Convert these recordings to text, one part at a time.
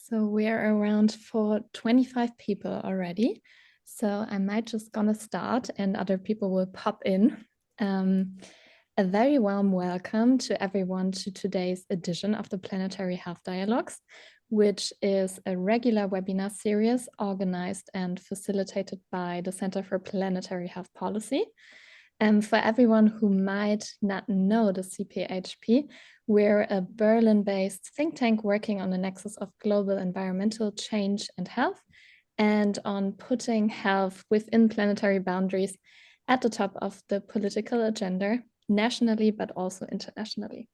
So we are around for 25 people already. So I might just gonna start and other people will pop in. A very warm welcome to everyone to today's edition of the Planetary Health Dialogues, which is a regular webinar series organized and facilitated by the Center for Planetary Health Policy. For everyone who might not know the CPHP, we're a Berlin-based think tank working on the nexus of global environmental change and health, and on putting health within planetary boundaries at the top of the political agenda, nationally, but also internationally.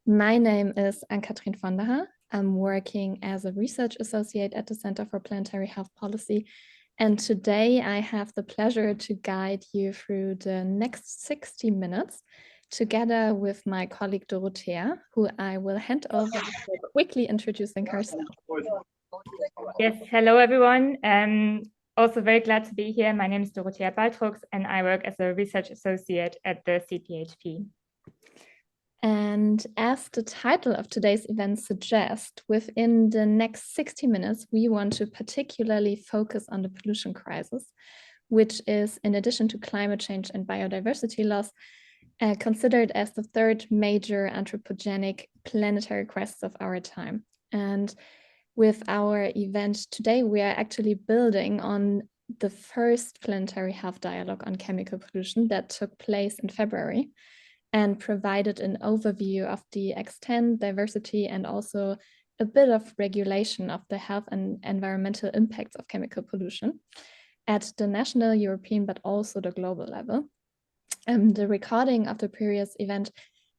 My name is Ann-Kathrin von der Haar. I'm working as a research associate at the Center for Planetary Health Policy. And today I have the pleasure to guide you through the next 60 minutes together with my colleague Dorothea, who I will hand over for quickly introducing herself. Yes, hello everyone. Also very glad to be here. My name is Dorothea Baltrux and I work as a research associate at the CPHP. And as the title of today's event suggests, within the next 60 minutes, we want to particularly focus on the pollution crisis, which is, in addition to climate change and biodiversity loss, considered as the third major anthropogenic planetary crisis of our time. And with our event today, we are actually building on the first Planetary Health Dialogue on chemical pollution that took place in February, and provided an overview of the extent, diversity, and also a bit of regulation of the health and environmental impacts of chemical pollution at the national, European, but also the global level. The recording of the previous event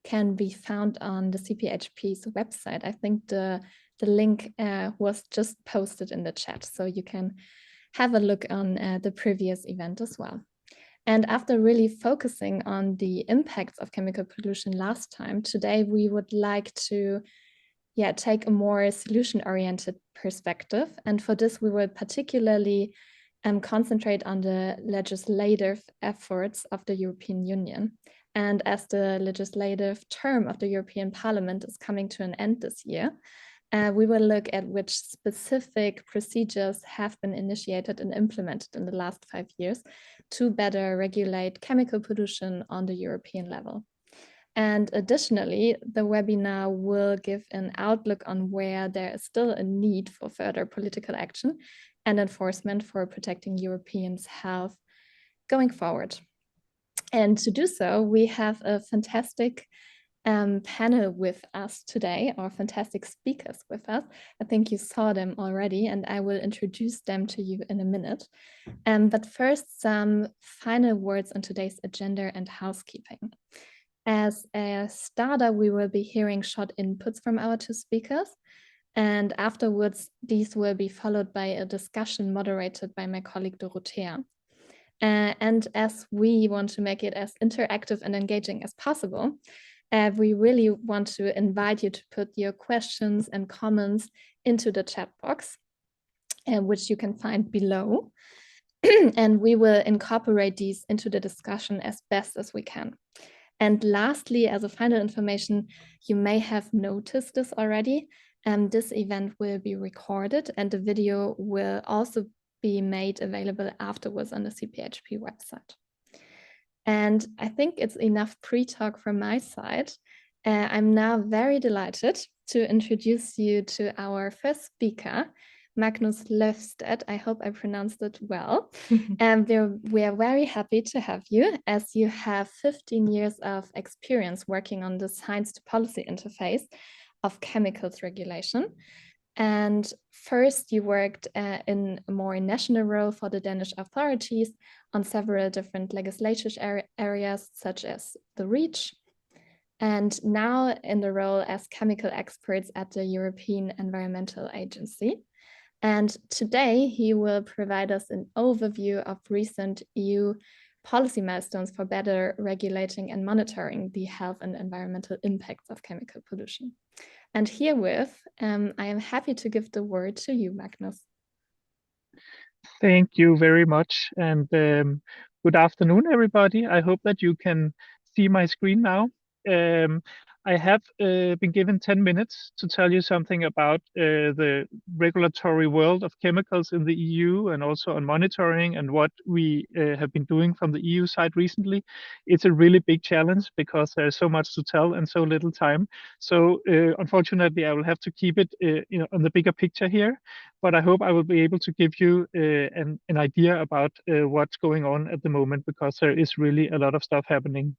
can be found on the CPHP's website. I think the link was just posted in the chat, so you can have a look on the previous event as well. And after really focusing on the impacts of chemical pollution last time, today we would like to take a more solution-oriented perspective. And for this, we will particularly concentrate on the legislative efforts of the European Union. And as the legislative term of the European Parliament is coming to an end this year, we will look at which specific procedures have been initiated and implemented in the last 5 years to better regulate chemical pollution on the European level. And additionally, the webinar will give an outlook on where there is still a need for further political action and enforcement for protecting Europeans' health going forward. And to do so, we have a fantastic panel with us today, or fantastic speakers with us. I think you saw them already, and I will introduce them to you in a minute. But first, some final words on today's agenda and housekeeping. As a starter, we will be hearing short inputs from our two speakers, and afterwards, these will be followed by a discussion moderated by my colleague Dorothea. And as we want to make it as interactive and engaging as possible, we really want to invite you to put your questions and comments into the chat box, which you can find below. And we will incorporate these into the discussion as best as we can. And lastly, as a final information, you may have noticed this already. This event will be recorded and the video will also be made available afterwards on the CPHP website. And I think it's enough pre-talk from my side. I'm now very delighted to introduce you to our first speaker, Magnus Löfstedt. I hope I pronounced it well. And we are very happy to have you, as you have 15 years of experience working on the science to policy interface of chemicals regulation. And first, you worked in a more national role for the Danish authorities on several different legislative areas, such as the REACH, and now in the role as chemical experts at the European Environmental Agency. And today, he will provide us an overview of recent EU policy milestones for better regulating and monitoring the health and environmental impacts of chemical pollution. And herewith, I am happy to give the word to you, Magnus. Thank you very much. And good afternoon, everybody. I hope that you can see my screen now. I have been given 10 minutes to tell you something about the regulatory world of chemicals in the EU and also on monitoring and what we have been doing from the EU side recently. It's a really big challenge because there's so much to tell and so little time. So unfortunately, I will have to keep it on the bigger picture here, but I hope I will be able to give you an idea about what's going on at the moment, because there is really a lot of stuff happening.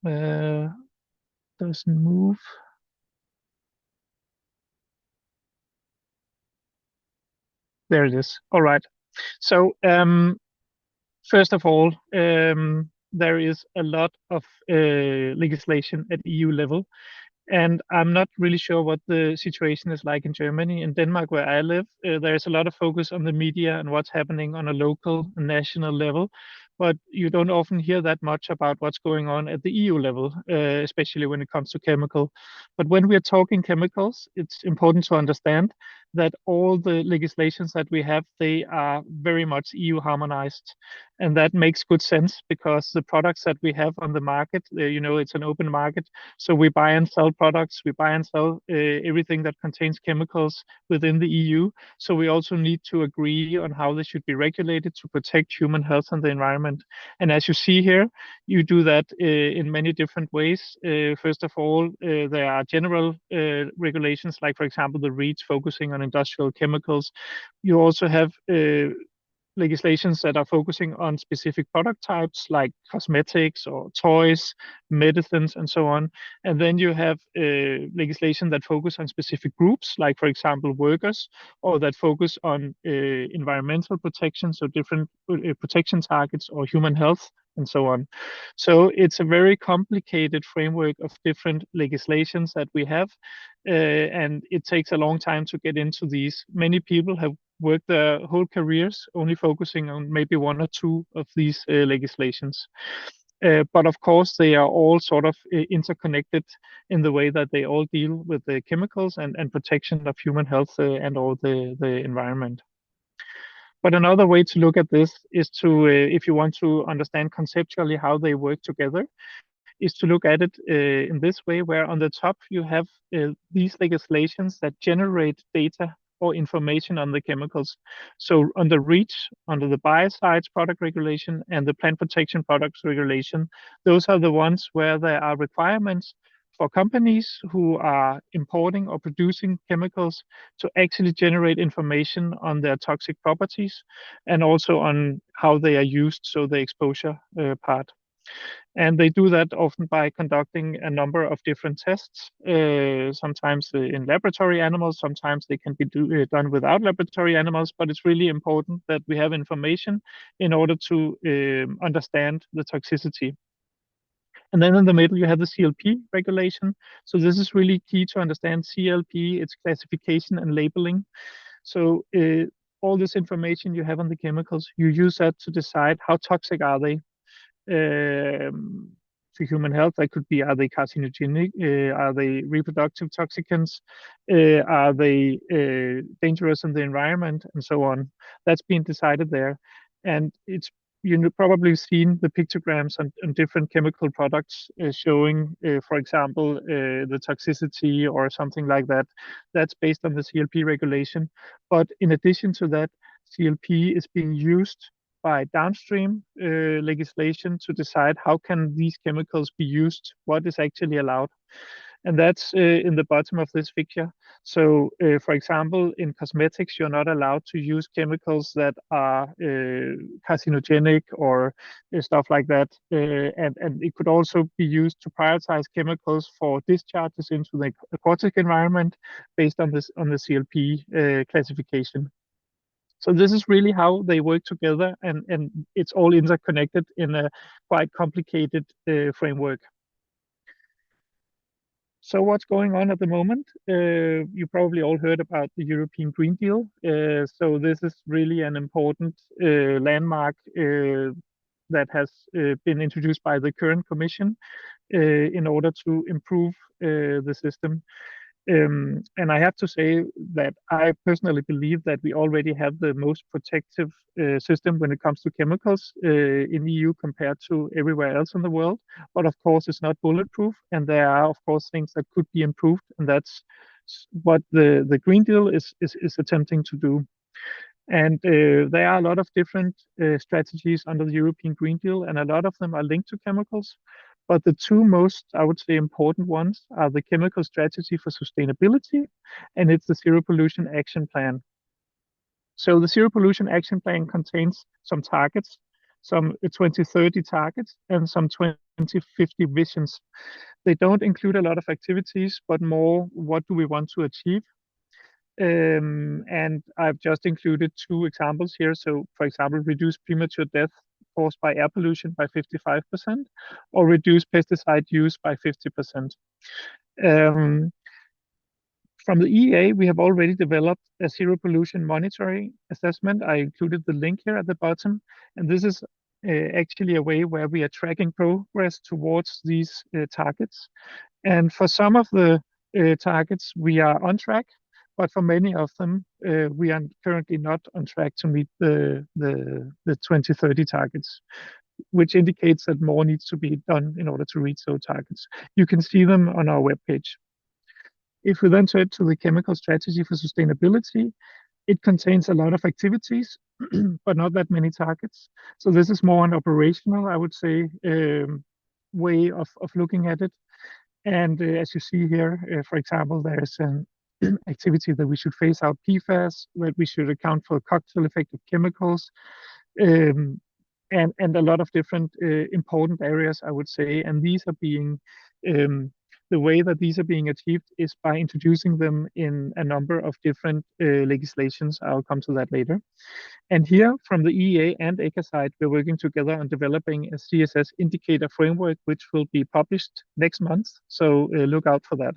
Doesn't move. There it is. All right. So first of all, there is a lot of legislation at EU level. And I'm not really sure what the situation is like in Germany. In Denmark, where I live, there's a lot of focus on the media and what's happening on a local and national level. But you don't often hear that much about what's going on at the EU level, especially when it comes to chemical. But when we are talking chemicals, it's important to understand that all the legislations that we have, they are very much EU harmonized. And that makes good sense because the products that we have on the market, it's an open market. So we buy and sell products, we buy and sell everything that contains chemicals within the EU. So we also need to agree on how they should be regulated to protect human health and the environment. And as you see here, you do that in many different ways. First of all, there are general regulations, like, for example, the REACH focusing on industrial chemicals. You also have legislations that are focusing on specific product types like cosmetics or toys, medicines, and so on. And then you have legislation that focus on specific groups, like, for example, workers, or that focus on environmental protection, so different protection targets, or human health, and so on. So it's a very complicated framework of different legislations that we have, and it takes a long time to get into these. Many people have worked their whole careers only focusing on maybe one or two of these legislations. But of course, they are all sort of interconnected in the way that they all deal with the chemicals and protection of human health and all the environment. But another way to look at this is to, if you want to understand conceptually how they work together, is to look at it in this way, where on the top you have these legislations that generate data or information on the chemicals. So under REACH, under the biocides product regulation and the plant protection products regulation, those are the ones where there are requirements for companies who are importing or producing chemicals to actually generate information on their toxic properties and also on how they are used, so the exposure part. And they do that often by conducting a number of different tests, sometimes in laboratory animals, sometimes they can be done without laboratory animals, but it's really important that we have information in order to understand the toxicity. And then in the middle, you have the CLP regulation. So this is really key to understand CLP, its classification and labeling. So all this information you have on the chemicals, you use that to decide how toxic are they to human health. That could be, are they carcinogenic? Are they reproductive toxicants? Are they dangerous in the environment? And so on. That's been decided there. And it's, probably seen the pictograms on different chemical products showing, for example, the toxicity or something like that. That's based on the CLP regulation. But in addition to that, CLP is being used by downstream legislation to decide how can these chemicals be used, what is actually allowed. And that's in the bottom of this picture. So, for example, in cosmetics, you're not allowed to use chemicals that are carcinogenic or stuff like that. And it could also be used to prioritize chemicals for discharges into the aquatic environment based on this, on the CLP classification. So this is really how they work together, and it's all interconnected in a quite complicated framework. So what's going on at the moment? You probably all heard about the European Green Deal. So this is really an important landmark that has been introduced by the current Commission in order to improve the system. And I have to say that I personally believe that we already have the most protective system when it comes to chemicals in EU compared to everywhere else in the world. But of course, it's not bulletproof, and there are, of course, things that could be improved, and that's what the Green Deal is attempting to do. And there are a lot of different strategies under the European Green Deal, and a lot of them are linked to chemicals. But the two most, I would say, important ones are the Chemical Strategy for Sustainability, and it's the Zero Pollution Action Plan. So the Zero Pollution Action Plan contains some targets, some 2030 targets, and some 2050 visions. They don't include a lot of activities, but more what do we want to achieve. And I've just included two examples here. So, for example, reduce premature death caused by air pollution by 55%, or reduce pesticide use by 50%. From the EA, we have already developed a zero pollution monitoring assessment. I included the link here at the bottom, and this is actually a way where we are tracking progress towards these targets. And for some of the targets, we are on track, but for many of them, we are currently not on track to meet the 2030 targets, which indicates that more needs to be done in order to reach those targets. You can see them on our webpage. If we then turn to the Chemical Strategy for Sustainability, it contains a lot of activities, but not that many targets. So this is more an operational, I would say, way of looking at it. And as you see here, for example, there's an activity that we should phase out PFAS, that we should account for cocktail effect of chemicals, and a lot of different important areas, I would say. And these are being, the way that these are being achieved is by introducing them in a number of different legislations. I'll come to that later. And here from the EEA and ECHA side, we're working together on developing a CSS indicator framework, which will be published next month. So look out for that.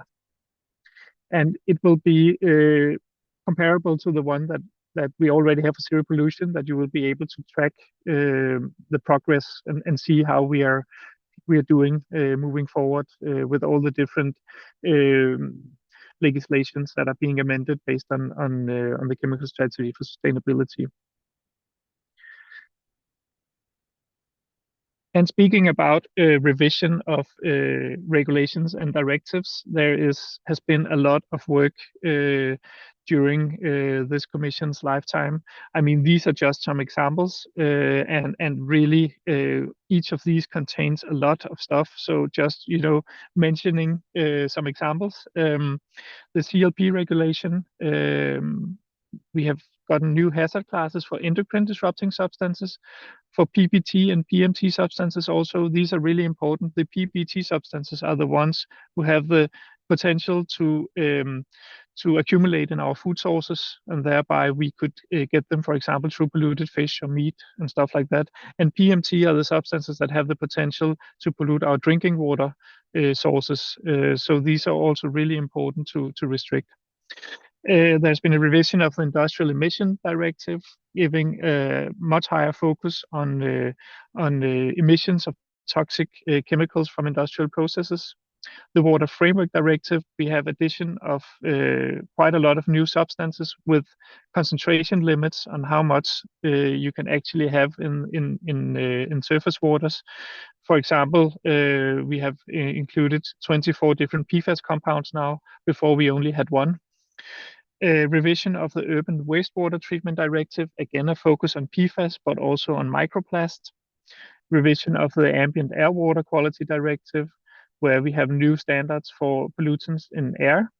And it will be comparable to the one that we already have for zero pollution, that you will be able to track the progress and see how we are doing moving forward with all the different legislations that are being amended based on the Chemical Strategy for Sustainability. And speaking about revision of regulations and directives, there has been a lot of work during this Commission's lifetime. I mean, these are just some examples, and really each of these contains a lot of stuff. So just mentioning some examples, the CLP regulation. We have gotten new hazard classes for endocrine disrupting substances, for PBT and PMT substances also. These are really important. The PBT substances are the ones who have the potential to accumulate in our food sources, and thereby we could get them, for example, through polluted fish or meat and stuff like that. And PMT are the substances that have the potential to pollute our drinking water sources. So these are also really important to restrict. There's been a revision of the Industrial Emission Directive, giving a much higher focus on emissions of toxic chemicals from industrial processes. The Water Framework Directive, we have addition of quite a lot of new substances with concentration limits on how much you can actually have in surface waters. For example, we have included 24 different PFAS compounds now. Before we only had one. Revision of the Urban Wastewater Treatment Directive, again a focus on PFAS, but also on microplast. Revision of the Ambient Air Water Quality Directive, where we have new standards for pollutants in air.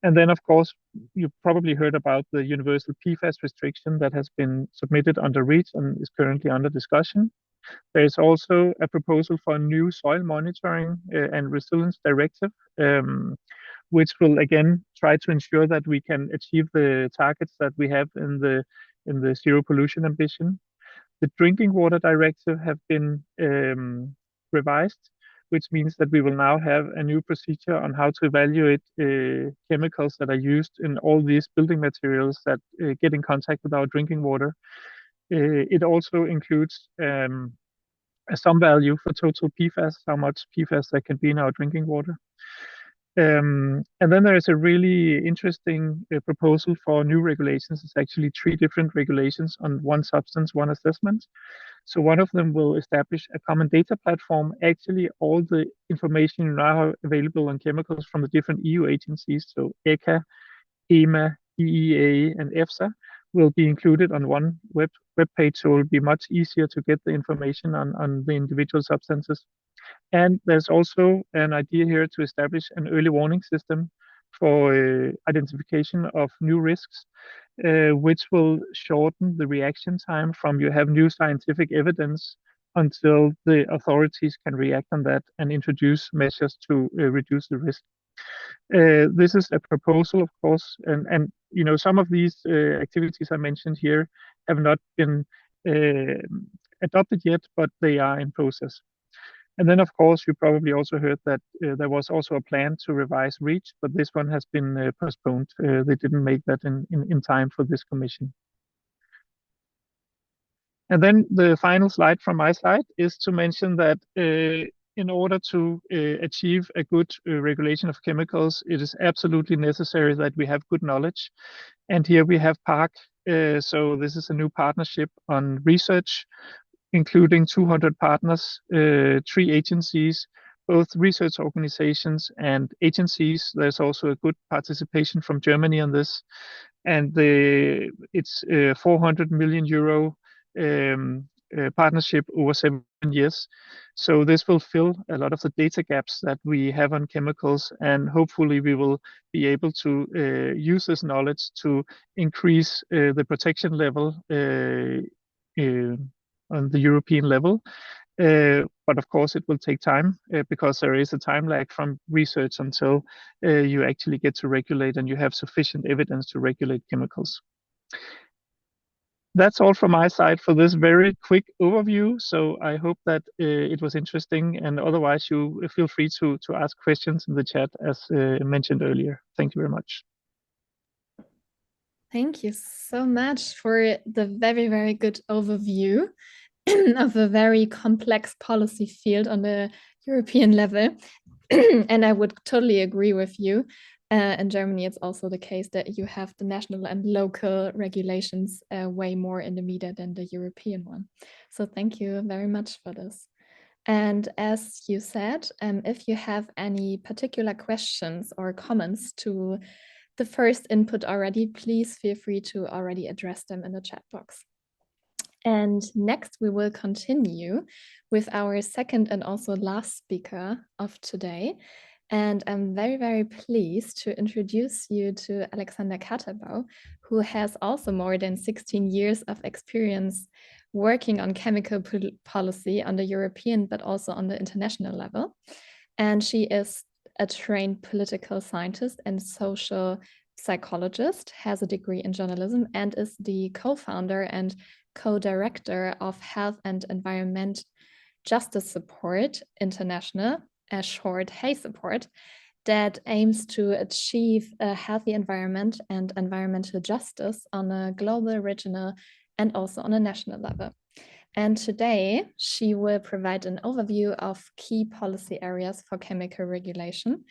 And then, of course, you've probably heard about the universal PFAS restriction that has been submitted under REACH and is currently under discussion. There is also a proposal for a new soil monitoring and resilience directive, which will again try to ensure that we can achieve the targets that we have in the zero pollution ambition. The drinking water directive have been revised, which means that we will now have a new procedure on how to evaluate chemicals that are used in all these building materials that get in contact with our drinking water. It also includes a sum value for total PFAS, how much PFAS there can be in our drinking water. And then there is a really interesting proposal for new regulations. It's actually 3 different regulations on one substance, one assessment. So one of them will establish a common data platform. Actually, all the information now available on chemicals from the different EU agencies, so ECHA, EMA, EEA, and EFSA, will be included on one web page, so it will be much easier to get the information on the individual substances. And there's also an idea here to establish an early warning system for identification of new risks, which will shorten the reaction time from you have new scientific evidence until the authorities can react on that and introduce measures to reduce the risk. This is a proposal, of course, and you know, some of these activities I mentioned here have not been adopted yet, but they are in process. And then, of course, you probably also heard that there was also a plan to revise REACH, but this one has been postponed. They didn't make that in time for this commission. And then the final slide from my side is to mention that in order to achieve a good regulation of chemicals, it is absolutely necessary that we have good knowledge. And here we have PARC. So this is a new partnership on research, including 200 partners, 3 agencies, both research organizations and agencies. There's also a good participation from Germany on this. And it's 400 million euro partnership over 7 years. So this will fill a lot of the data gaps that we have on chemicals, and hopefully we will be able to use this knowledge to increase the protection level on the European level. But of course, it will take time because there is a time lag from research until you actually get to regulate and you have sufficient evidence to regulate chemicals. That's all from my side for this very quick overview. So I hope that it was interesting, and otherwise you feel free to ask questions in the chat as mentioned earlier. Thank you very much. Thank you so much for the very, very good overview of a very complex policy field on the European level. And I would totally agree with you. In Germany, it's also the case that you have the national and local regulations way more in the media than the European one. So thank you very much for this. And as you said, if you have any particular questions or comments to the first input already, please feel free to already address them in the chat box. And next, we will continue with our second and also last speaker of today. And I'm very, very pleased to introduce you to Alexander Katterbau, who has also more than 16 years of experience working on chemical policy on the European, but also on the international level. And she is a trained political scientist and social psychologist, has a degree in journalism, and is the co-founder and co-director of Health and Environment Justice Support International, a short HEY support, that aims to achieve a healthy environment and environmental justice on a global, regional, and also on a national level. And today she will provide an overview of key policy areas for chemical regulation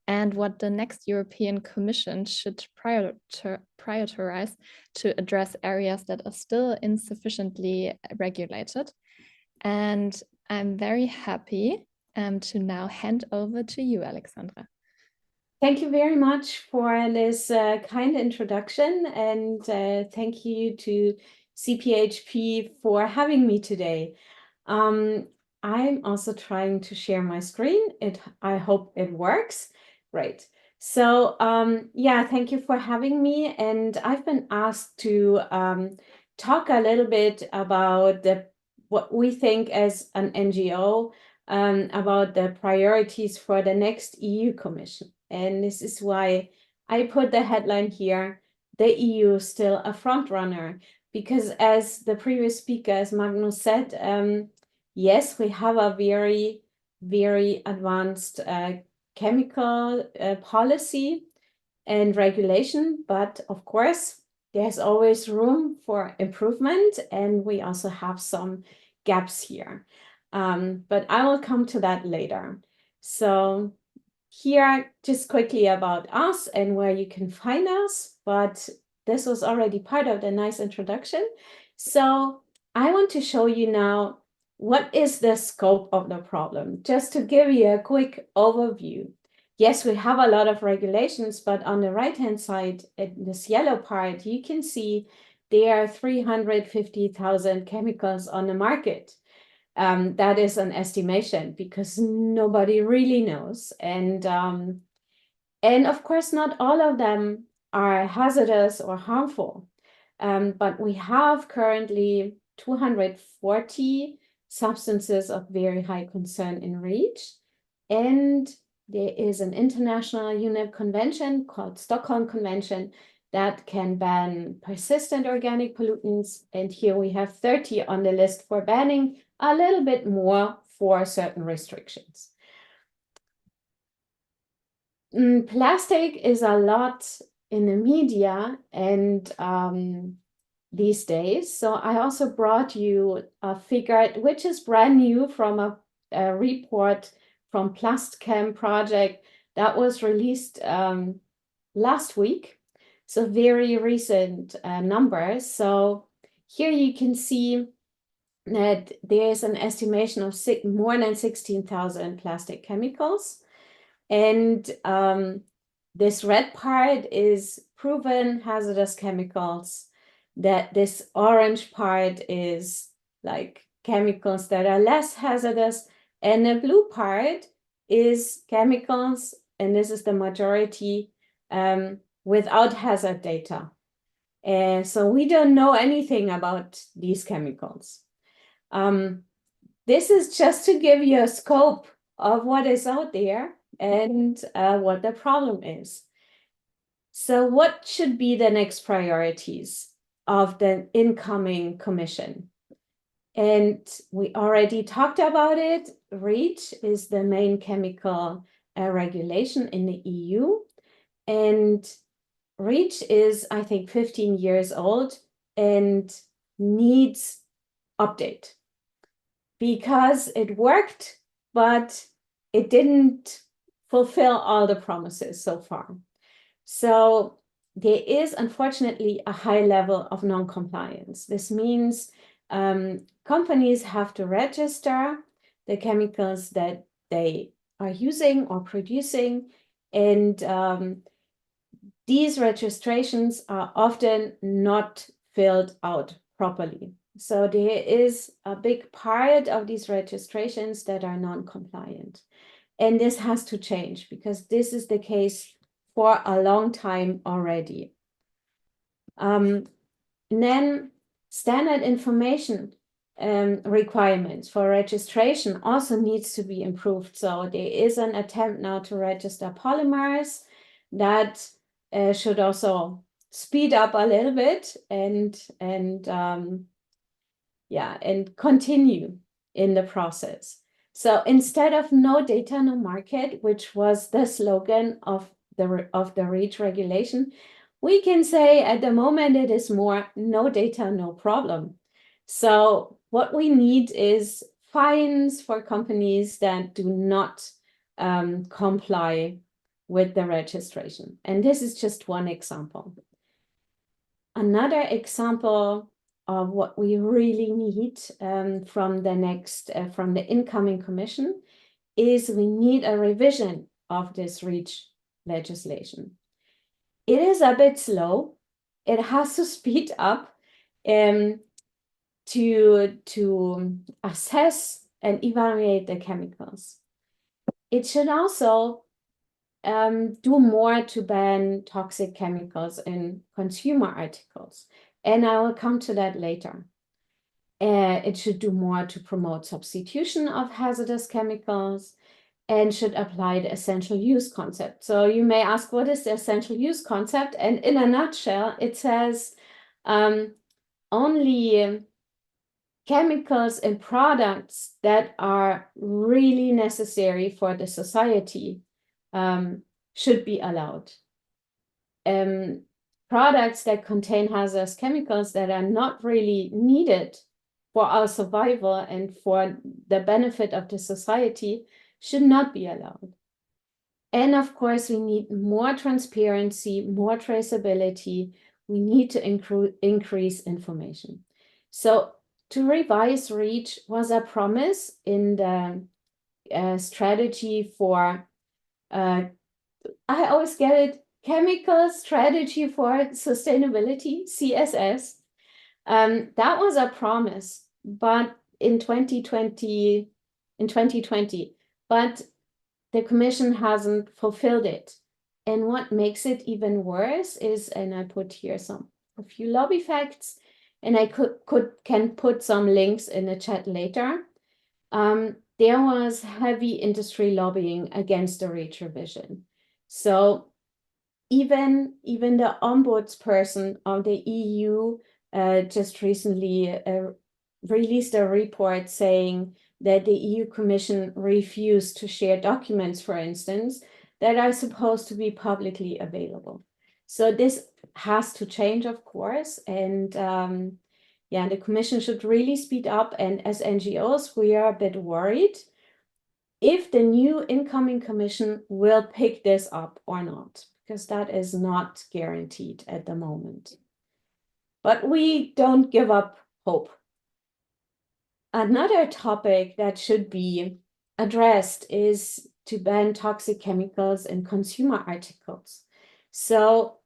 and what the next European Commission should prioritize to address areas that are still insufficiently regulated. And I'm very happy to now hand over to you, Alexandra. Thank you very much for this kind introduction, and thank you to CPHP for having me today. I'm also trying to share my screen. I hope it works. Great. So yeah, thank you for having me. And I've been asked to talk a little bit about what we think as an NGO about the priorities for the next EU Commission. And this is why I put the headline here, the EU is still a front runner, because as the previous speaker, as Magnus said, yes, we have a very, very advanced chemical policy and regulation, but of course, there's always room for improvement, and we also have some gaps here. But I will come to that later. So here just quickly about us and where you can find us, but this was already part of the nice introduction. So I want to show you now what is the scope of the problem, just to give you a quick overview. Yes, we have a lot of regulations, but on the right-hand side, in this yellow part, you can see there are 350,000 chemicals on the market. That is an estimation because nobody really knows. And of course, not all of them are hazardous or harmful. But we have currently 240 substances of very high concern in REACH. And there is an international UNEP convention called Stockholm Convention that can ban persistent organic pollutants. And here we have 30 on the list for banning, a little bit more for certain restrictions. Plastic is a lot in the media and these days. So I also brought you a figure, which is brand new from a report from PlastChem project that was released last week. So very recent numbers. So here you can see that there's an estimation of more than 16,000 plastic chemicals. And this red part is proven hazardous chemicals. That this orange part is like chemicals that are less hazardous. And the blue part is chemicals, and this is the majority, without hazard data. So we don't know anything about these chemicals. This is just to give you a scope of what is out there and what the problem is. So what should be the next priorities of the incoming commission? And we already talked about it. REACH is the main chemical regulation in the EU. And REACH is, I think, 15 years old and needs update because it worked, but it didn't fulfill all the promises so far. So there is, unfortunately, a high level of non-compliance. This means companies have to register the chemicals that they are using or producing, and these registrations are often not filled out properly. So there is a big part of these registrations that are non-compliant. And this has to change because this is the case for a long time already. And then standard information requirements for registration also needs to be improved. So there is an attempt now to register polymers that should also speed up a little bit and continue in the process. So instead of no data, no market, which was the slogan of the REACH regulation, we can say at the moment it is more no data, no problem. So what we need is fines for companies that do not comply with the registration. And this is just one example. Another example of what we really need from the incoming commission is we need a revision of this REACH legislation. It is a bit slow. It has to speed up to assess and evaluate the chemicals. It should also do more to ban toxic chemicals in consumer articles. And I will come to that later. It should do more to promote substitution of hazardous chemicals and should apply the essential use concept. So you may ask, what is the essential use concept? And in a nutshell, it says only chemicals and products that are really necessary for the society should be allowed. Products that contain hazardous chemicals that are not really needed for our survival and for the benefit of the society should not be allowed. And of course, we need more transparency, more traceability. We need to increase information. So to revise REACH was a promise in the strategy for, I always get it, Chemical Strategy for Sustainability, CSS. That was a promise, but in 2020, but the Commission hasn't fulfilled it. And what makes it even worse is, and I put here a few lobby facts, and I can put some links in the chat later. There was heavy industry lobbying against the REACH revision. So even the ombudsperson of the EU just recently released a report saying that the EU Commission refused to share documents, for instance, that are supposed to be publicly available. So this has to change, of course, and yeah, the Commission should really speed up. And as NGOs, we are a bit worried if the new incoming Commission will pick this up or not, because that is not guaranteed at the moment. But we don't give up hope. Another topic that should be addressed is to ban toxic chemicals in consumer articles. So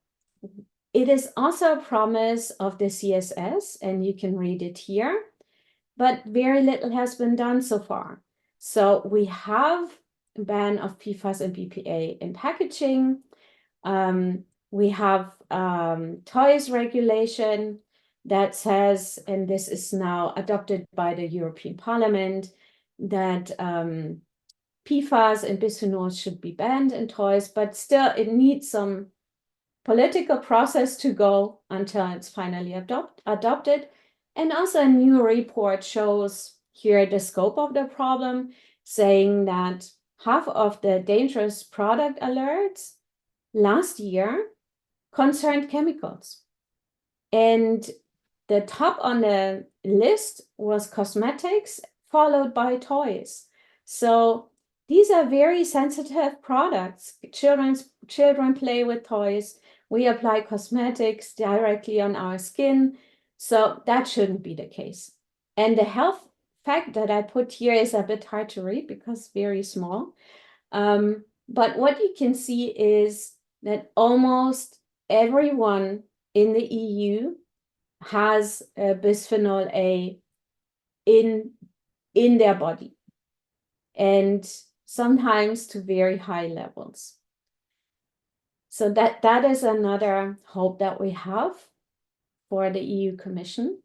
it is also a promise of the CSS, and you can read it here, but very little has been done so far. So we have a ban of PFAS and BPA in packaging. We have toys regulation that says, and this is now adopted by the European Parliament, that PFAS and bisphenols should be banned in toys, but still it needs some political process to go until it's finally adopted. And also a new report shows here the scope of the problem, saying that half of the dangerous product alerts last year concerned chemicals. And the top on the list was cosmetics, followed by toys. So these are very sensitive products. Children play with toys. We apply cosmetics directly on our skin. So that shouldn't be the case. And the health fact that I put here is a bit hard to read because it's very small. But what you can see is that almost everyone in the EU has bisphenol A in their body, and sometimes to very high levels. So that is another hope that we have for the EU Commission.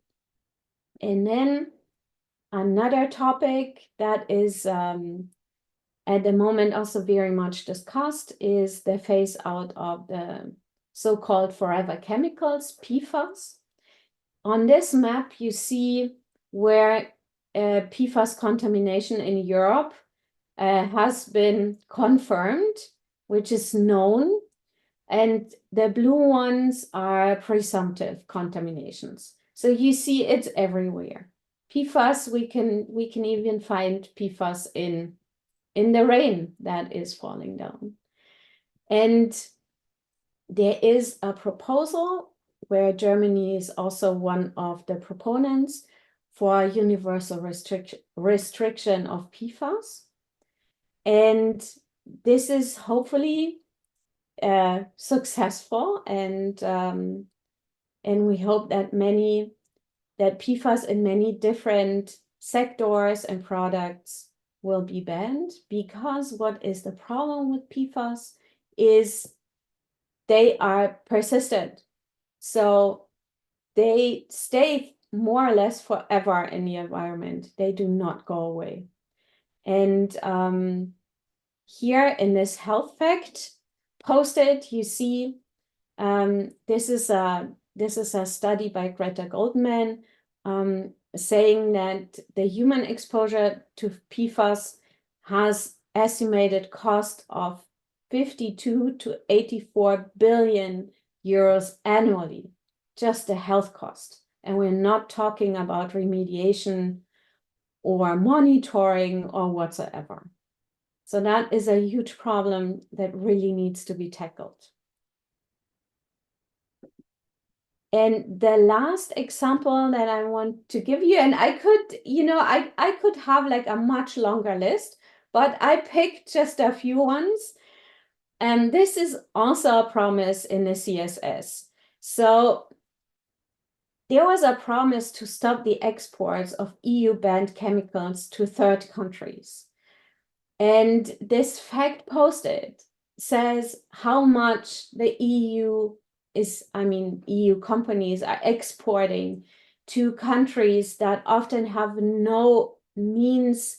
And then another topic that is at the moment also very much discussed is the phase out of the so-called forever chemicals, PFAS. On this map, you see where PFAS contamination in Europe has been confirmed, which is known, and the blue ones are presumptive contaminations. So you see it's everywhere. PFAS, we can even find PFAS in the rain that is falling down. And there is a proposal where Germany is also one of the proponents for universal restriction of PFAS. And this is hopefully successful, and we hope that PFAS in many different sectors and products will be banned, because what is the problem with PFAS is they are persistent. So they stay more or less forever in the environment. They do not go away. And here in this health fact posted, you see this is a study by Greta Goldman saying that the human exposure to PFAS has estimated cost of 52 to 84 billion euros annually, just the health cost. And we're not talking about remediation or monitoring or whatsoever. So that is a huge problem that really needs to be tackled. And the last example that I want to give you, and I could, I could have like a much longer list, but I picked just a few ones. And this is also a promise in the CSS. So there was a promise to stop the exports of EU-banned chemicals to third countries. And this fact posted says how much the EU EU companies are exporting to countries that often have no means,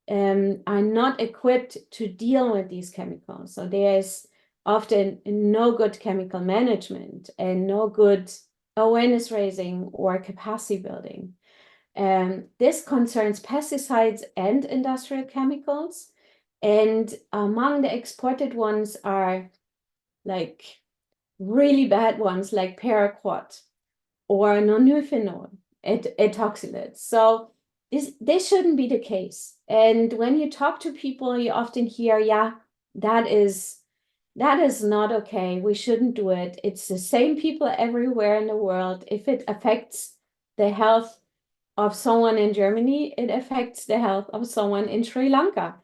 are not equipped to deal with these chemicals. So there's often no good chemical management and no good awareness raising or capacity building. This concerns pesticides and industrial chemicals. And among the exported ones are like really bad ones like paraquat or nonylphenol, ethoxylates. So this shouldn't be the case. And when you talk to people, you often hear, yeah, that is not okay. We shouldn't do it. It's the same people everywhere in the world. If it affects the health of someone in Germany, it affects the health of someone in Sri Lanka.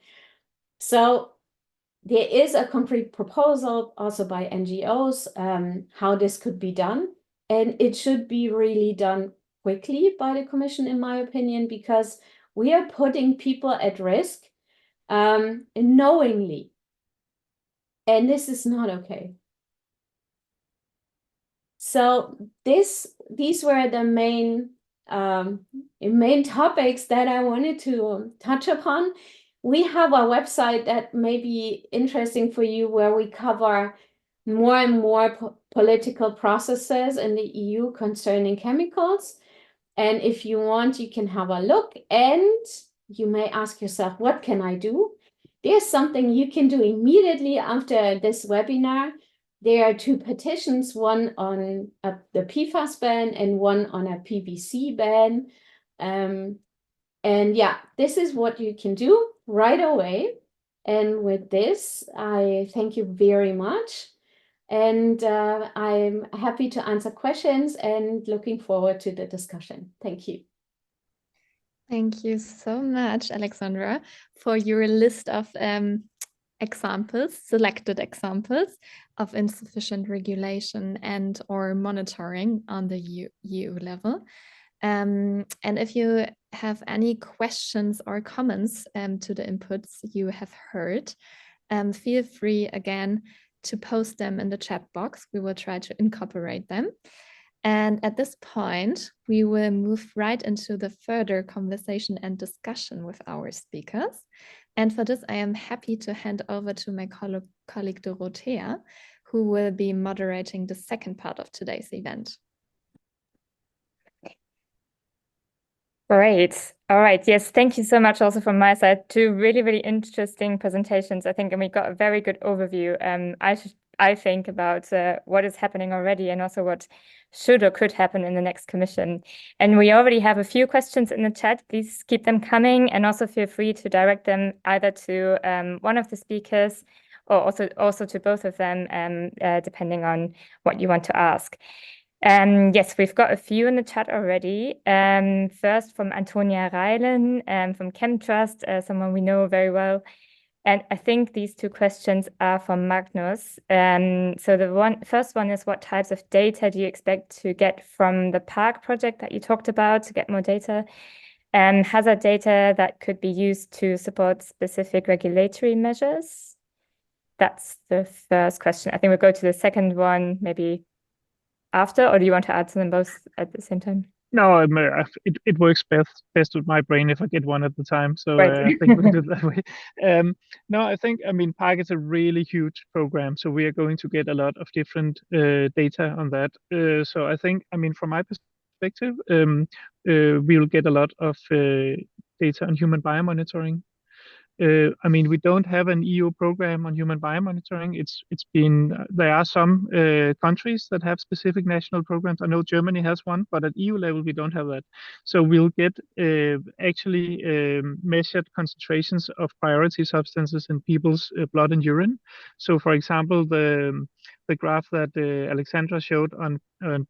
So there is a concrete proposal also by NGOs how this could be done. And it should be really done quickly by the Commission, in my opinion, because we are putting people at risk knowingly. And this is not okay. So these were the main topics that I wanted to touch upon. We have a website that may be interesting for you where we cover more and more political processes in the EU concerning chemicals. And if you want, you can have a look and you may ask yourself, what can I do? There's something you can do immediately after this webinar. There are 2 petitions, one on the PFAS ban and one on a PVC ban. And yeah, this is what you can do right away. And with this, I thank you very much. And I'm happy to answer questions and looking forward to the discussion. Thank you. Thank you so much, Alexandra, for your list of selected examples of insufficient regulation and or monitoring on the EU level. And if you have any questions or comments to the inputs you have heard, feel free again to post them in the chat box. We will try to incorporate them. And at this point, we will move right into the further conversation and discussion with our speakers. And for this, I am happy to hand over to my colleague Dorothea, who will be moderating the second part of today's event. Great. All right. Yes, thank you so much also from my side. 2 really, really interesting presentations, I think, and we got a very good overview, I think, about what is happening already and also what should or could happen in the next commission. And we already have a few questions in the chat. Please keep them coming and also feel free to direct them either to one of the speakers or also to both of them, depending on what you want to ask. Yes, we've got a few in the chat already. First from Antonia Reilen from ChemTrust, someone we know very well. And I think these 2 questions are from Magnus. So the first one is, what types of data do you expect to get from the PARC project that you talked about to get more data? Hazard data that could be used to support specific regulatory measures? That's the first question. I think we'll go to the second one maybe after, or do you want to answer them both at the same time? No, it works best with my brain if I get one at the time. So Right. I think we'll do it that way. No, I think, PARC is a really huge program. So we are going to get a lot of different data on that. So I think, from my perspective, we'll get a lot of data on human biomonitoring. I mean, we don't have an EU program on human biomonitoring. It's been there are some countries that have specific national programs. I know Germany has one, but at EU level we don't have that. So we'll get actually measured concentrations of priority substances in people's blood and urine. So, for example, the graph that Alexandra showed on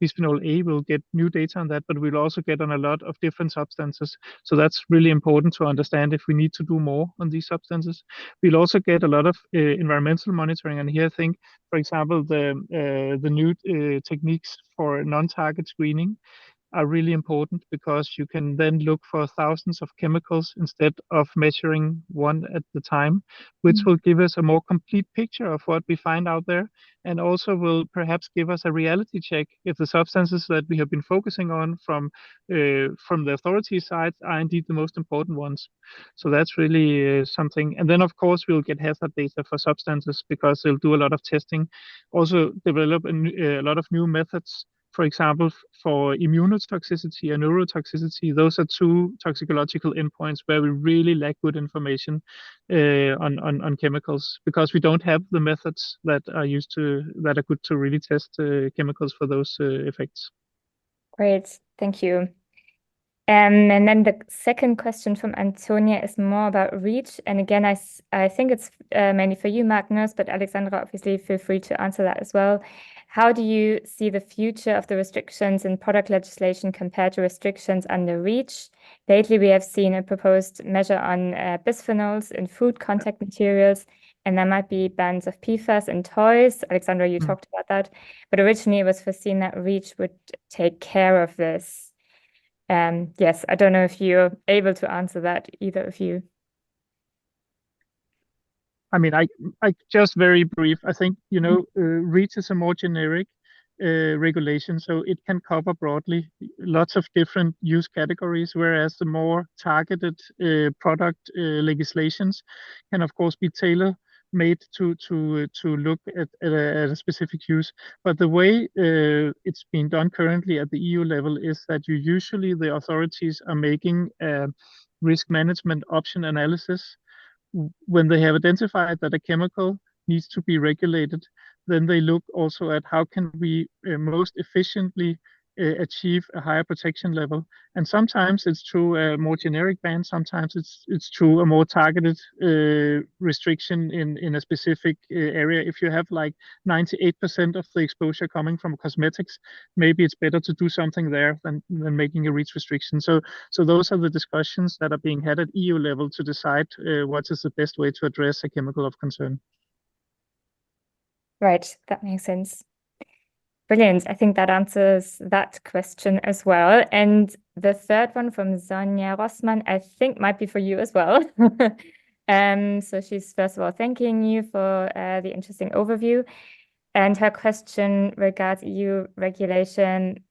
bisphenol A, will get new data on that, but we'll also get on a lot of different substances. So that's really important to understand if we need to do more on these substances. We'll also get a lot of environmental monitoring, and here I think, for example, the new techniques for non-target screening are really important, because you can then look for thousands of chemicals instead of measuring one at the time, which will give us a more complete picture of what we find out there, and also will perhaps give us a reality check if the substances that we have been focusing on from the authority side are indeed the most important ones. So that's really something. And then of course we'll get hazard data for substances, because they'll do a lot of testing, also develop a lot of new methods. For example, for immunotoxicity and neurotoxicity, those are two toxicological endpoints where we really lack good information on chemicals, because we don't have the methods that are good to really test chemicals for those effects. Great, thank you. And then the second question from Antonia is more about REACH. And again, I think it's mainly for you, Magnus, but Alexandra, obviously feel free to answer that as well. How do you see the future of the restrictions in product legislation compared to restrictions under REACH? Lately, we have seen a proposed measure on bisphenols in food contact materials, and there might be bans of PFAS in toys. Alexandra, you talked about that, but originally it was foreseen that REACH would take care of this. Yes, I don't know if you're able to answer that, either of you. I mean, I just very brief. I think, REACH is a more generic regulation, so it can cover broadly lots of different use categories, whereas the more targeted product legislations can, of course, be tailor-made to look at a specific use. But the way it's being done currently at the EU level is that usually the authorities are making a risk management option analysis. When they have identified that a chemical needs to be regulated, then they look also at how can we most efficiently achieve a higher protection level. And sometimes it's through a more generic ban, sometimes it's through a more targeted restriction in a specific area. If you have like 98% of the exposure coming from cosmetics, maybe it's better to do something there than making a REACH restriction. So those are the discussions that are being had at EU level to decide what is the best way to address a chemical of concern. Right, that makes sense. Brilliant. I think that answers that question as well. And the third one from Sonja Rossmann, I think might be for you as well. So she's first of all thanking you for the interesting overview. And her question regards EU regulation,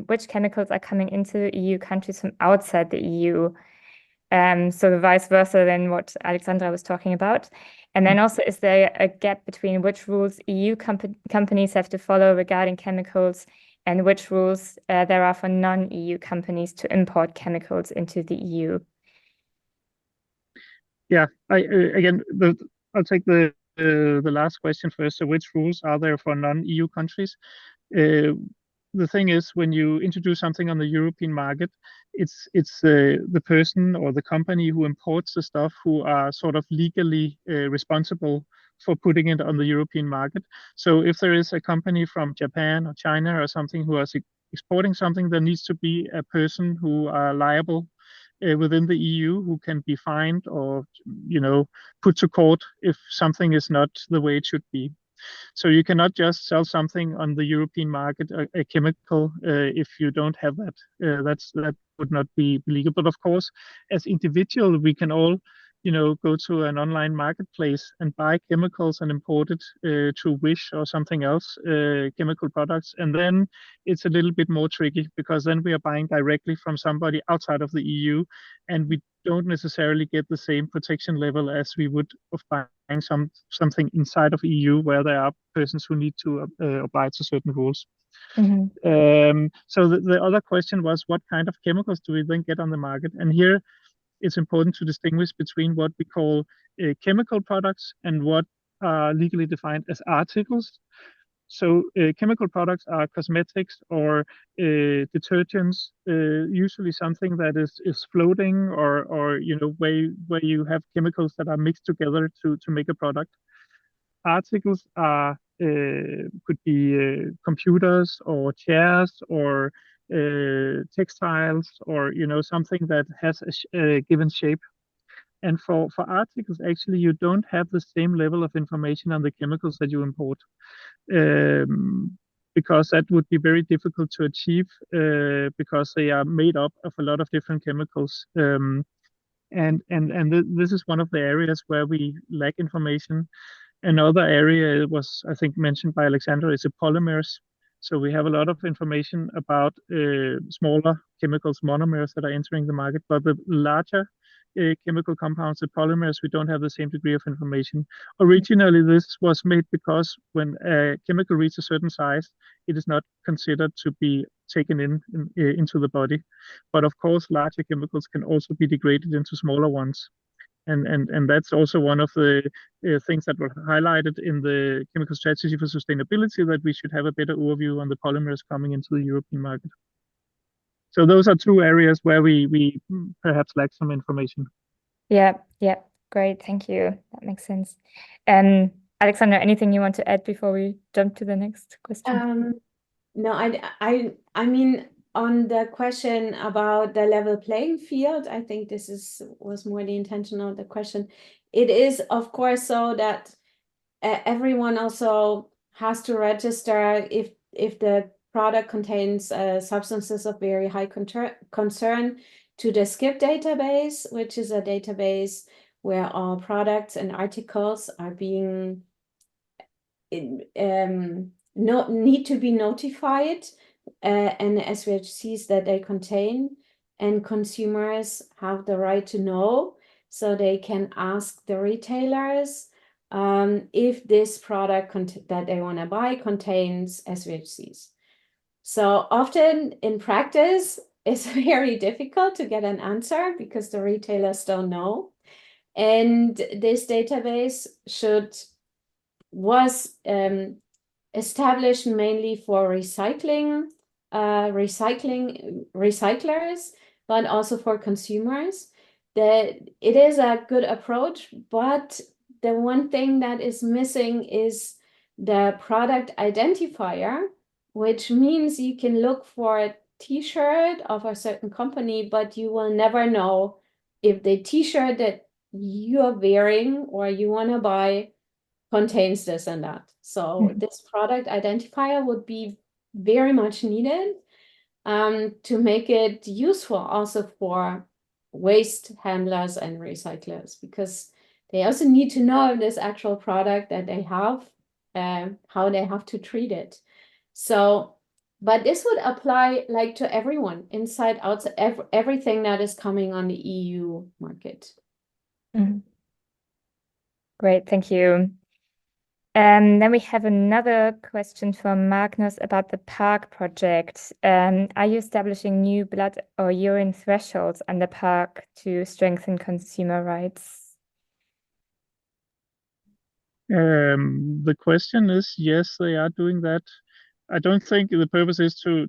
which chemicals are coming into EU countries from outside the EU? So the vice versa than what Alexandra was talking about. And then also, is there a gap between which rules EU companies have to follow regarding chemicals and which rules there are for non-EU companies to import chemicals into the EU? Yeah, I'll take the last question first. So which rules are there for non-EU countries? The thing is, when you introduce something on the European market, it's the person or the company who imports the stuff who are sort of legally responsible for putting it on the European market. So if there is a company from Japan or China or something who is exporting something, there needs to be a person who are liable within the EU who can be fined or put to court if something is not the way it should be. So you cannot just sell something on the European market, a chemical, if you don't have that. That would not be legal. But of course, as individual, we can all, go to an online marketplace and buy chemicals and import it through Wish or something else, chemical products. And then it's a little bit more tricky, because then we are buying directly from somebody outside of the EU, and we don't necessarily get the same protection level as we would of buying something inside of EU, where there are persons who need to oblige to certain rules. So the other question was, what kind of chemicals do we then get on the market? And here it's important to distinguish between what we call chemical products and what are legally defined as articles. So chemical products are cosmetics or detergents, usually something that is floating or where you have chemicals that are mixed together to make a product. Articles are could be computers or chairs or textiles or something that has a given shape. And for articles, actually, you don't have the same level of information on the chemicals that you import. Because that would be very difficult to achieve because they are made up of a lot of different chemicals. This is one of the areas where we lack information. Another area was, I think, mentioned by Alexandra, is the polymers. So we have a lot of information about smaller chemicals, monomers that are entering the market, but the larger chemical compounds, the polymers, we don't have the same degree of information. Originally, this was made because when a chemical reaches a certain size, it is not considered to be taken into the body. But of course, larger chemicals can also be degraded into smaller ones. And that's also one of the things that were highlighted in the chemical strategy for sustainability, that we should have a better overview on the polymers coming into the European market. So those are two areas where we perhaps lack some information. Yeah, great, thank you. That makes sense. Alexandra, anything you want to add before we jump to the next question? No, I mean, on the question about the level playing field, I think this was more the intention of the question. It is, of course, so that everyone also has to register if the product contains substances of very high concern to the SCIP database, which is a database where all products and articles are being need to be notified and SVHCs that they contain, and consumers have the right to know, so they can ask the retailers if this product that they want to buy contains SVHCs. So often in practice, it's very difficult to get an answer because the retailers don't know. And this database was established mainly for recyclers, but also for consumers. It is a good approach, but the one thing that is missing is the product identifier, which means you can look for a t-shirt of a certain company, but you will never know if the t-shirt that you are wearing or you want to buy contains this and that. So this product identifier would be very much needed to make it useful also for waste handlers and recyclers, because they also need to know this actual product that they have, how they have to treat it. So, but this would apply like to everyone, inside, outside, everything that is coming on the EU market. Great, thank you. Then we have another question from Magnus about the PARC project. Are you establishing new blood or urine thresholds under PARC to strengthen consumer rights? The question is, yes, they are doing that. I don't think the purpose is to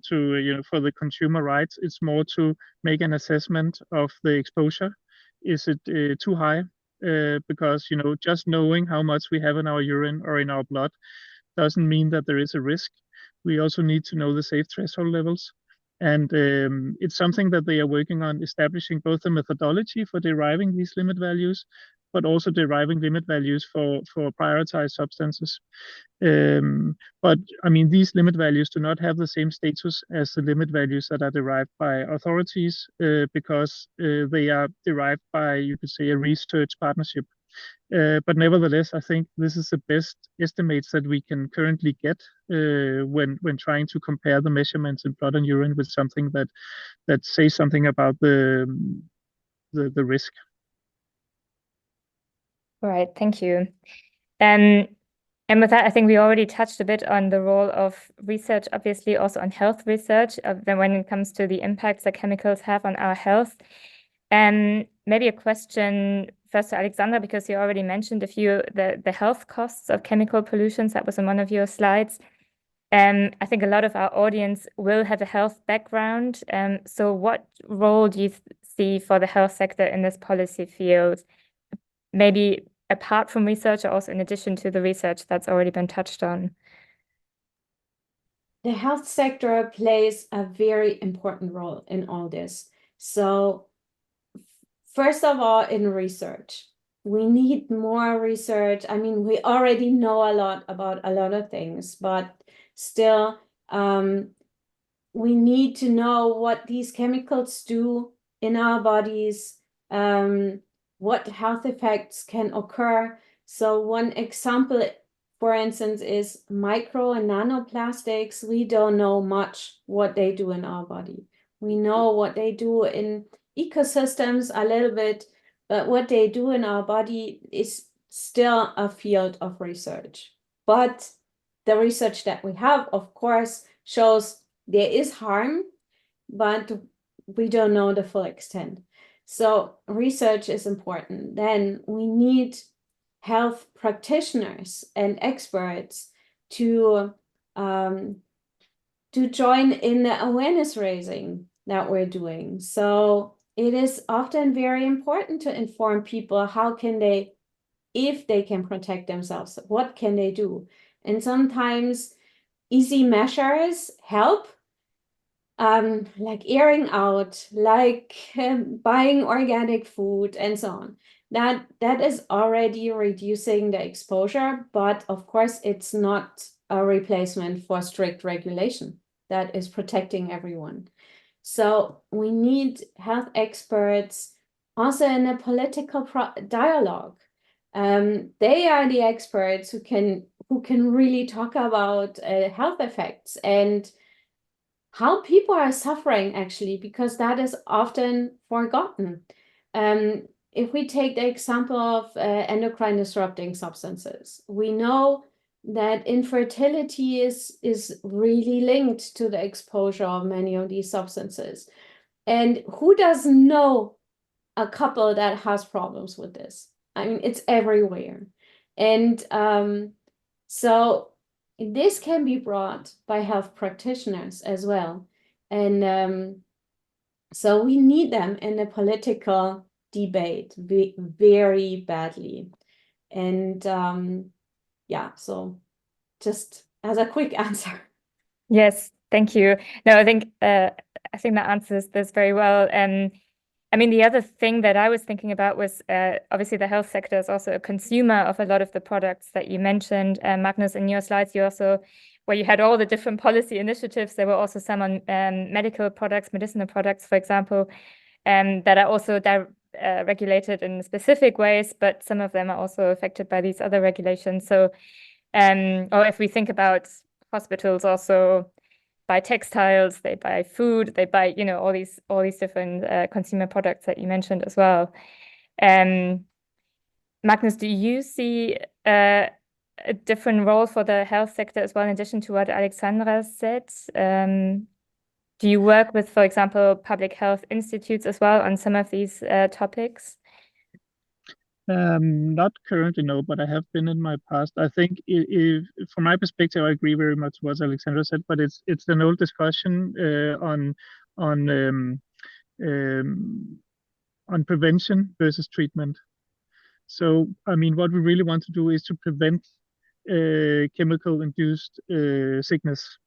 for the consumer rights. It's more to make an assessment of the exposure. Is it too high? Because just knowing how much we have in our urine or in our blood doesn't mean that there is a risk. We also need to know the safe threshold levels, and it's something that they are working on, establishing both the methodology for deriving these limit values, but also deriving limit values for prioritized substances. But I mean, these limit values do not have the same status as the limit values that are derived by authorities because they are derived by, you could say, a research partnership. But nevertheless, I think this is the best estimates that we can currently get when trying to compare the measurements in blood and urine with something that says something about the risk. All right, thank you. And with that, I think we already touched a bit on the role of research, obviously also on health research, when it comes to the impacts that chemicals have on our health. And maybe a question first to Alexandra, because you already mentioned a few, the health costs of chemical pollutions. That was on one of your slides. I think a lot of our audience will have a health background. So what role do you see for the health sector in this policy field? Maybe apart from research, or also in addition to the research that's already been touched on? The health sector plays a very important role in all this. So first of all, in research, we need more research. I mean, we already know a lot about a lot of things, but still, we need to know what these chemicals do in our bodies, what health effects can occur. So one example, for instance, is micro and nanoplastics. We don't know much what they do in our body. We know what they do in ecosystems a little bit, but what they do in our body is still a field of research. But the research that we have, of course, shows there is harm, but we don't know the full extent. So research is important. Then we need health practitioners and experts to join in the awareness raising that we're doing. So it is often very important to inform people how can they, if they can protect themselves, what can they do? And sometimes easy measures help, like airing out, like buying organic food and so on. That is already reducing the exposure, but of course it's not a replacement for strict regulation that is protecting everyone. So we need health experts also in a political dialogue. They are the experts who can really talk about health effects and how people are suffering, actually, because that is often forgotten. If we take the example of endocrine disrupting substances, we know that infertility is really linked to the exposure of many of these substances. And who doesn't know a couple that has problems with this? I mean, it's everywhere. And so this can be brought by health practitioners as well. And so we need them in the political debate very badly. And yeah, so just as a quick answer. Yes, thank you. No, I think that answers this very well. I mean, the other thing that I was thinking about was obviously the health sector is also a consumer of a lot of the products that you mentioned. Magnus, in your slides, you also, where you had all the different policy initiatives, there were also some on medical products, medicinal products, for example, that are also regulated in specific ways, but some of them are also affected by these other regulations. So, or if we think about hospitals also buy textiles, they buy food, they buy, you know, all these different consumer products that you mentioned as well. Magnus, do you see a different role for the health sector as well, in addition to what Alexandra said? Do you work with, for example, public health institutes as well on some of these topics? Not currently, no, but I have been in my past. I think, from my perspective, I agree very much with what Alexandra said. But it's an old discussion on prevention versus treatment. So, I mean, what we really want to do is to prevent chemical-induced sickness.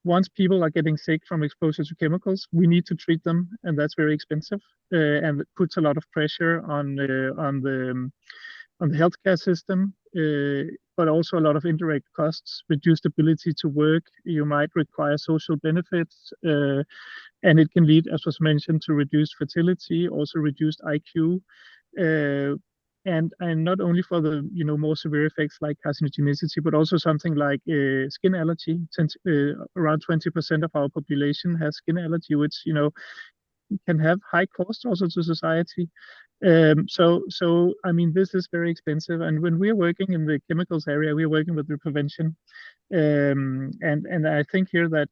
Once people are getting sick from exposure to chemicals, we need to treat them, and that's very expensive, and it puts a lot of pressure on the healthcare system, but also a lot of indirect costs, reduced ability to work. You might require social benefits, and it can lead, as was mentioned, to reduced fertility, also reduced IQ. And not only for the more severe effects like carcinogenicity, but also something like skin allergy. Since around 20% of our population has skin allergy, which can have high cost also to society. So I mean, this is very expensive. And when we are working in the chemicals area, we are working with the prevention. And I think here that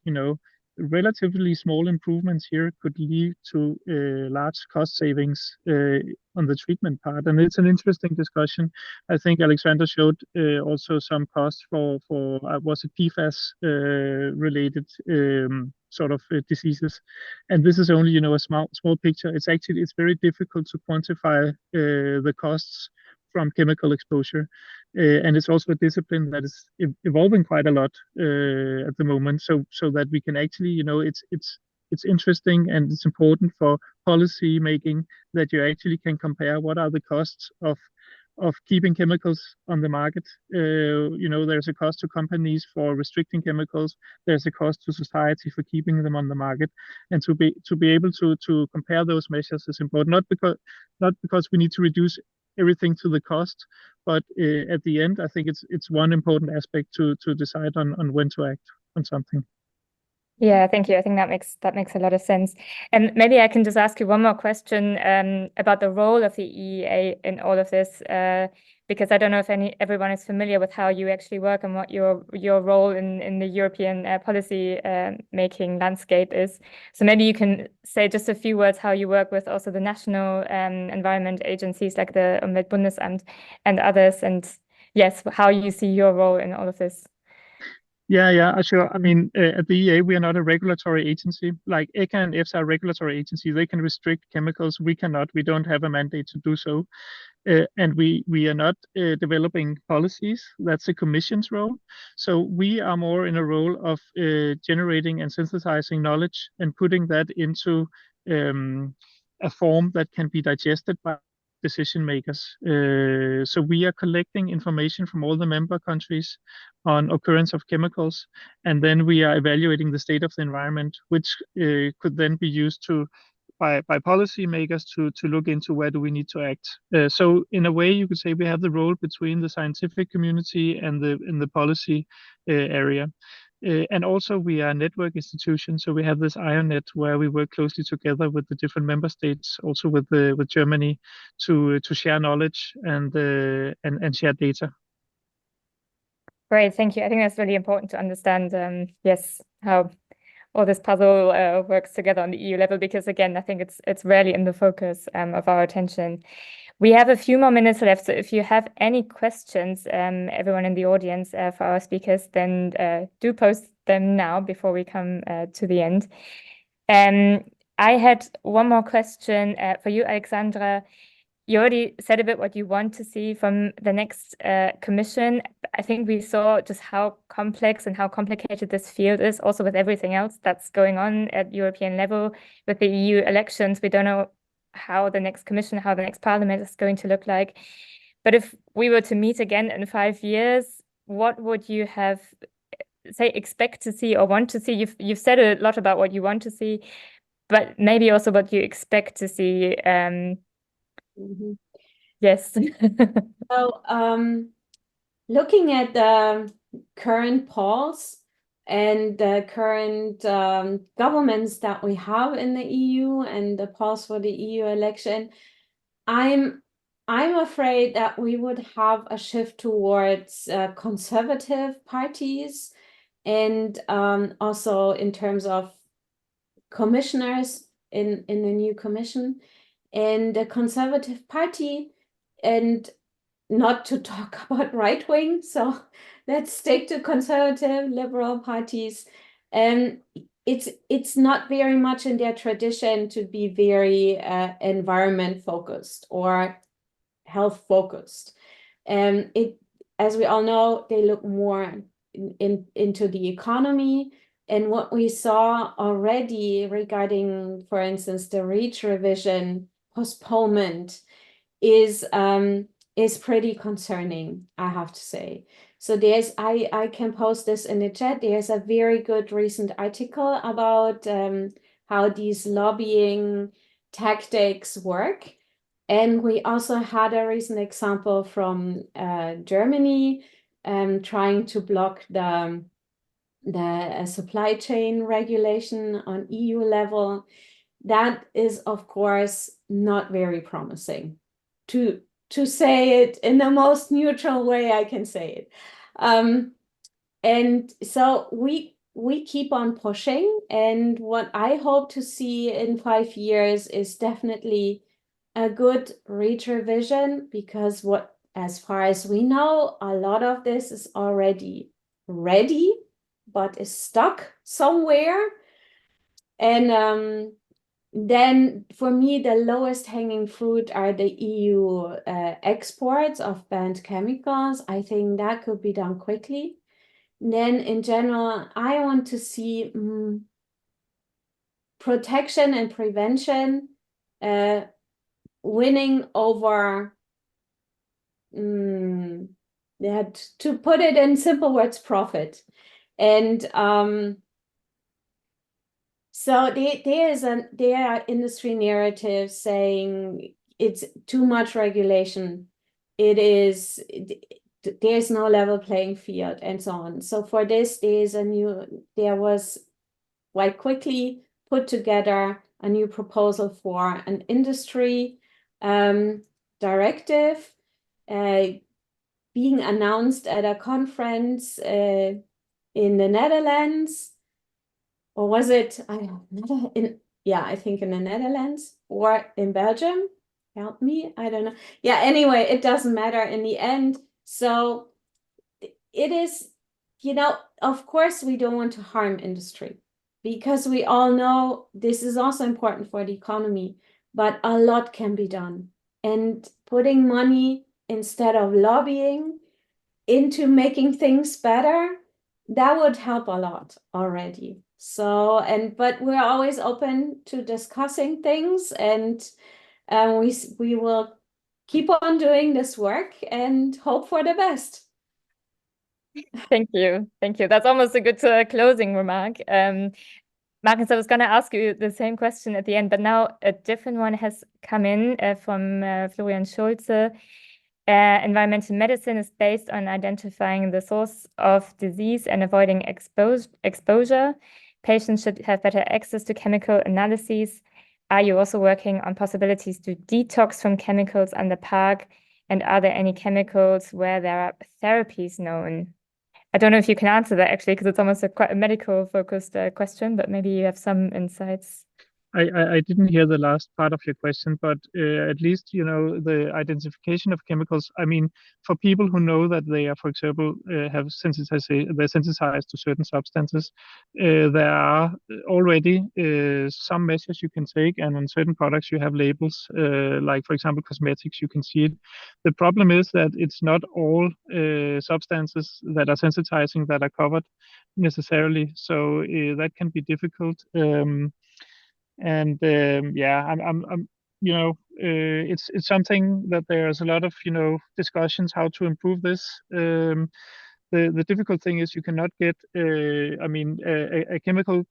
relatively small improvements here could lead to large cost savings on the treatment part. And it's an interesting discussion. I think Alexander showed also some costs for was it PFAS related sort of diseases. And this is only, a small picture. It's very difficult to quantify the costs from chemical exposure. And it's also a discipline that is evolving quite a lot at the moment. So that we can actually, it's interesting and it's important for policy making that you actually can compare what are the costs of keeping chemicals on the market. There's a cost to companies for restricting chemicals. There's a cost to society for keeping them on the market, and to be able to compare those measures is important. Not because we need to reduce everything to the cost, but at the end, I think it's one important aspect to decide on when to act on something. Yeah, thank you. I think that makes a lot of sense. And maybe I can just ask you one more question about the role of the EEA in all of this, because I don't know if everyone is familiar with how you actually work and what your role in the European policy making landscape is. So maybe you can say just a few words how you work with also the national environment agencies like the Umweltbundesamt and others, and yes, how you see your role in all of this. Yeah, sure. I mean, at the EA, we are not a regulatory agency. Like ECHA and EFSA are regulatory agencies. They can restrict chemicals. We cannot. We don't have a mandate to do so. And we are not developing policies. That's the Commission's role. So we are more in a role of generating and synthesizing knowledge and putting that into a form that can be digested by decision makers. So we are collecting information from all the member countries on occurrence of chemicals, and then we are evaluating the state of the environment, which could then be used by policy makers to look into where do we need to act. So in a way, you could say we have the role between the scientific community and the policy area. And also we are a network institution, so we have this IONET where we work closely together with the different member states, also with Germany, to share knowledge and share data. Great, thank you. I think that's really important to understand, yes, how all this puzzle works together on the EU level, because again, I think it's rarely in the focus of our attention. We have a few more minutes left, so if you have any questions, everyone in the audience for our speakers, then do post them now before we come to the end. I had one more question for you, Alexandra. You already said a bit what you want to see from the next commission. I think we saw just how complex and how complicated this field is, also with everything else that's going on at European level. With the EU elections, we don't know how the next commission, how the next parliament is going to look like. But if we were to meet again in 5 years, what would you have, expect to see or want to see? You've said a lot about what you want to see, but maybe also what you expect to see. Yes. So, looking at the current polls and the current governments that we have in the EU and the polls for the EU election, I'm afraid that we would have a shift towards conservative parties, and also in terms of commissioners in the new commission. And the Conservative Party, and not to talk about right wing, so let's stick to conservative liberal parties. It's not very much in their tradition to be very environment focused or health focused. As we all know, they look more into the economy. And what we saw already regarding, for instance, the REACH revision postponement is pretty concerning, I have to say. So I can post this in the chat. There's a very good recent article about how these lobbying tactics work. And we also had a recent example from Germany trying to block the supply chain regulation on EU level. That is, of course, not very promising, to say it in the most neutral way I can say it. And so we we keep on pushing. And what I hope to see in 5 years is definitely a good REACH revision, because as far as we know, a lot of this is already ready, but is stuck somewhere. And then for me, the lowest hanging fruit are the EU exports of banned chemicals. I think that could be done quickly. Then in general, I want to see protection and prevention winning over, to put it in simple words, profit. And so there are industry narratives saying it's too much regulation. There's no level playing field and so on. So for this, there was quite quickly put together a new proposal for an industry directive being announced at a conference in the Netherlands. Or was it, I think in the Netherlands or in Belgium. Help me, I don't know. Yeah, anyway, it doesn't matter in the end. So it is, of course, we don't want to harm industry, because we all know this is also important for the economy, but a lot can be done. And putting money instead of lobbying into making things better, that would help a lot already. So, but we're always open to discussing things, and we will keep on doing this work and hope for the best. Thank you. Thank you. That's almost a good closing remark. Marcus, I was going to ask you the same question at the end, but now a different one has come in from Florian Schulze. Environmental medicine is based on identifying the source of disease and avoiding exposure. Patients should have better access to chemical analyses. Are you also working on possibilities to detox from chemicals under PARC? And are there any chemicals where there are therapies known? I don't know if you can answer that, actually, because it's almost quite a medical-focused question, but maybe you have some insights. I didn't hear the last part of your question, but at least, the identification of chemicals, I mean, for people who know that they are, for example, they're sensitized to certain substances, there are already some measures you can take, and on certain products you have labels, like, for example, cosmetics, you can see it. The problem is that it's not all substances that are sensitizing that are covered necessarily, so that can be difficult. It's something that there's a lot of discussions how to improve this. The difficult thing is you cannot get a chemical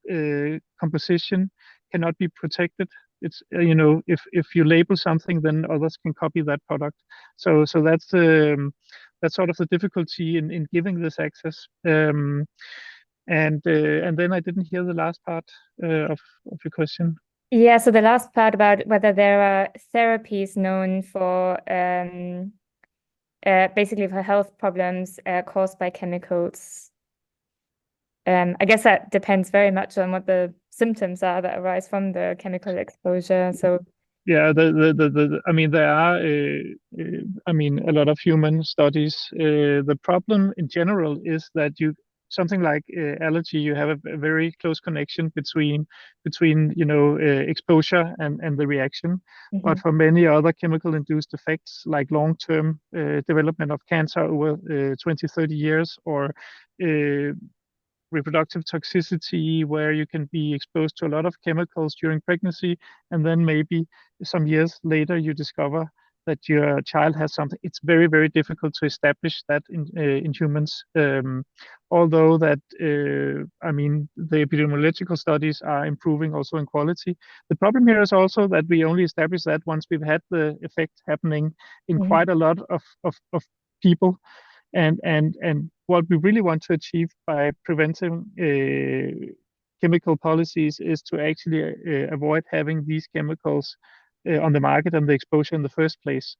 composition cannot be protected. It's if you label something, then others can copy that product. So that's sort of the difficulty in giving this access. And then I didn't hear the last part of your question. Yeah, so the last part about whether there are therapies known for basically for health problems caused by chemicals. I guess that depends very much on what the symptoms are that arise from the chemical exposure. So yeah, there are a lot of human studies. The problem in general is that something like allergy, you have a very close connection between exposure and the reaction. Mm-hmm. But for many other chemical induced effects, like long-term development of cancer over 20-30 years, or reproductive toxicity, where you can be exposed to a lot of chemicals during pregnancy, and then maybe some years later you discover that your child has something. It's very, very difficult to establish that in humans. Although that the epidemiological studies are improving also in quality. The problem here is also that we only establish that once we've had the effect happening in mm-hmm. quite a lot of people. And what we really want to achieve by preventing chemical policies is to actually avoid having these chemicals on the market and the exposure in the first place.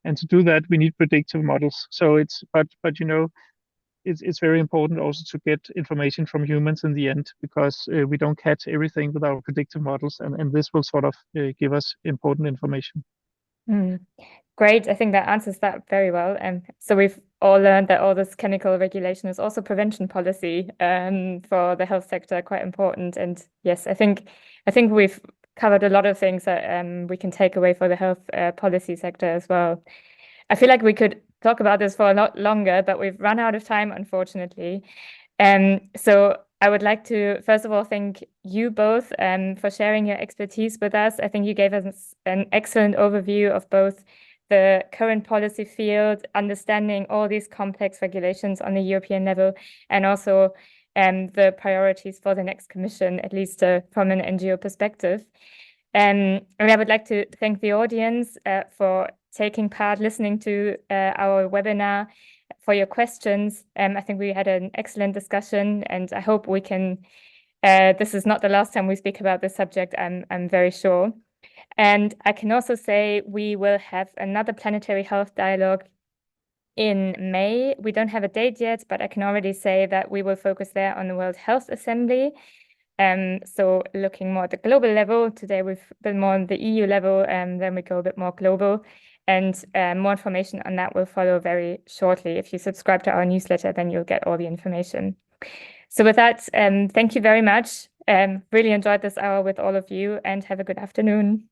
And to do that, we need predictive models. So but it's very important also to get information from humans in the end, because we don't catch everything with our predictive models, and this will sort of give us important information. Great. I think that answers that very well. So we've all learned that all this chemical regulation is also prevention policy for the health sector, quite important. And yes, I think we've covered a lot of things that we can take away for the health policy sector as well. I feel like we could talk about this for a lot longer, but we've run out of time, unfortunately. So I would like to, first of all, thank you both for sharing your expertise with us. I think you gave us an excellent overview of both the current policy field, understanding all these complex regulations on the European level, and also the priorities for the next Commission, at least from an NGO perspective. And I would like to thank the audience for taking part, listening to our webinar, for your questions. I think we had an excellent discussion, and I hope we can, this is not the last time we speak about this subject, I'm very sure. And I can also say we will have another Planetary Health Dialogue in May. We don't have a date yet, but I can already say that we will focus there on the World Health Assembly. So looking more at the global level. Today we've been more on the EU level, and then we go a bit more global. And more information on that will follow very shortly. If you subscribe to our newsletter, then you'll get all the information. So with that, thank you very much. Really enjoyed this hour with all of you, and have a good afternoon.